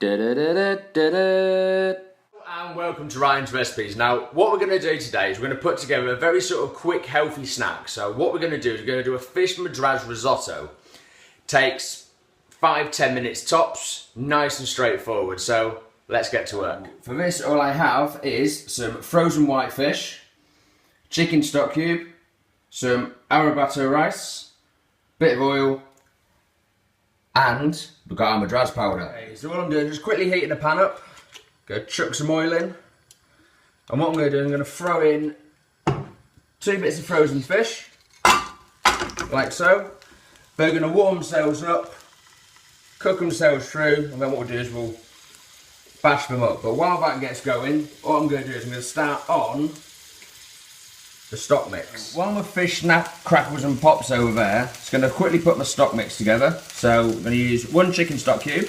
And welcome to Ryan's Recipes. Now, what we're going to do today is we're going to put together a very sort of quick, healthy snack. So what we're going to do is we're going to do a fish Madras risotto. Takes 5-10 minutes tops, nice and straightforward. So let's get to work. For this, all I have is some frozen whitefish, chicken stock cube, some Arborio Rice, bit of oil, and we've got our Madras Powder. Okay, so what I'm doing is just quickly heating the pan up. Go chuck some oil in. And what I'm going to do, I'm going to throw in 2 bits of frozen fish, like so. They're going to warm themselves up, cook themselves through, and then what we'll do is we'll bash them up. But while that gets going, what I'm going to do is I'm going to start on the stock mix. While my fish snap, crackles and pops over there, it's going to quickly put my stock mix together. So I'm going to use 1 chicken stock cube.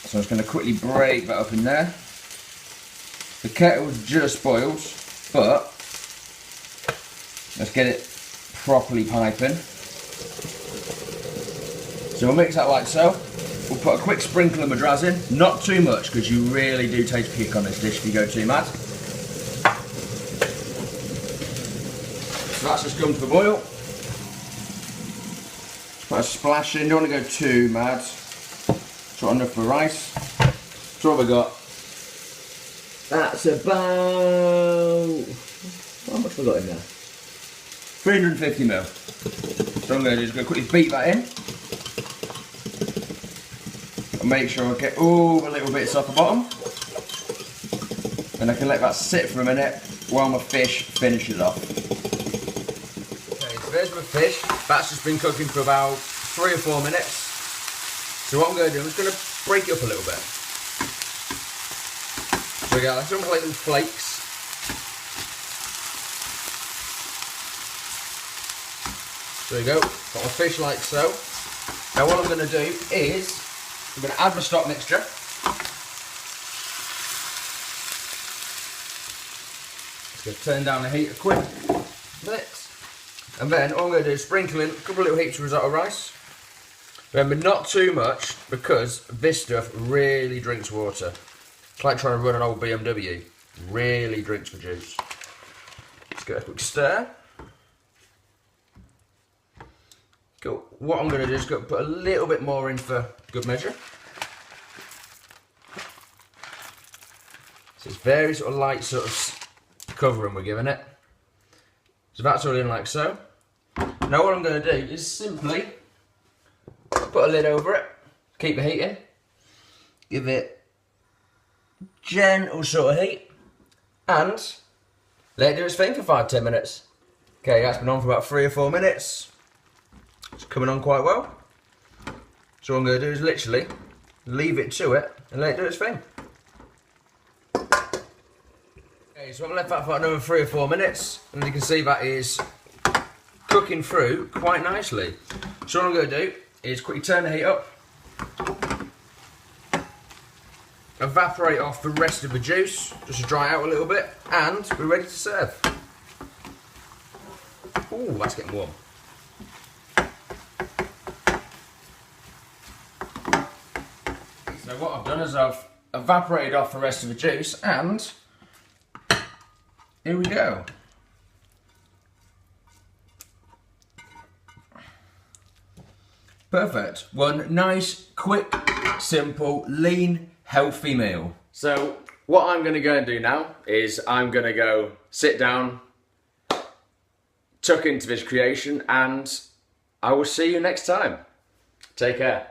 So I'm just going to quickly break that up in there. The kettle's just boiled, but let's get it properly piping. So we'll mix that like so. We'll put a quick sprinkle of Madras in, not too much because you really do taste kick on this dish if you go too mad. So that's just come to the boil. Put a splash in, don't want to go too mad. Not enough for rice. So what have we got? That's about, how much have we got in there? 350 ml. So I'm going to just go quickly beat that in. And make sure I get all the little bits off the bottom. And I can let that sit for a minute while my fish finishes off. Okay, so there's my fish. That's just been cooking for about 3 or 4 minutes. So what I'm going to do, I'm just going to break it up a little bit. So we got some like little flakes. There we go, got my fish like so. Now what I'm going to do is, I'm going to add my stock mixture. Just going to turn down the heat a quick bit. And then all I'm going to do is sprinkle in a couple of little heaps of risotto rice. Remember, not too much, because this stuff really drinks water. It's like trying to run an old BMW. Really drinks the juice. Let's get a quick stir. Cool. What I'm going to do is go put a little bit more in for good measure. So it's very sort of light sort of covering we're giving it. So that's all in like so. Now what I'm going to do is simply put a lid over it, keep the heat in, give it gentle sort of heat, and let it do its thing for 5-10 minutes. Okay, that's been on for about 3 or 4 minutes. It's coming on quite well. So what I'm going to do is literally leave it to it and let it do its thing. Okay, so I've left that for another 3 or 4 minutes, and as you can see that is cooking through quite nicely. So what I'm going to do is quickly turn the heat up, evaporate off the rest of the juice, just to dry out a little bit, and we're ready to serve. Ooh, that's getting warm. So what I've done is I've evaporated off the rest of the juice, and here we go. Perfect. One nice, quick, simple, lean, healthy meal. So what I'm going to go and do now is I'm going to go sit down, tuck into this creation, and I will see you next time. Take care.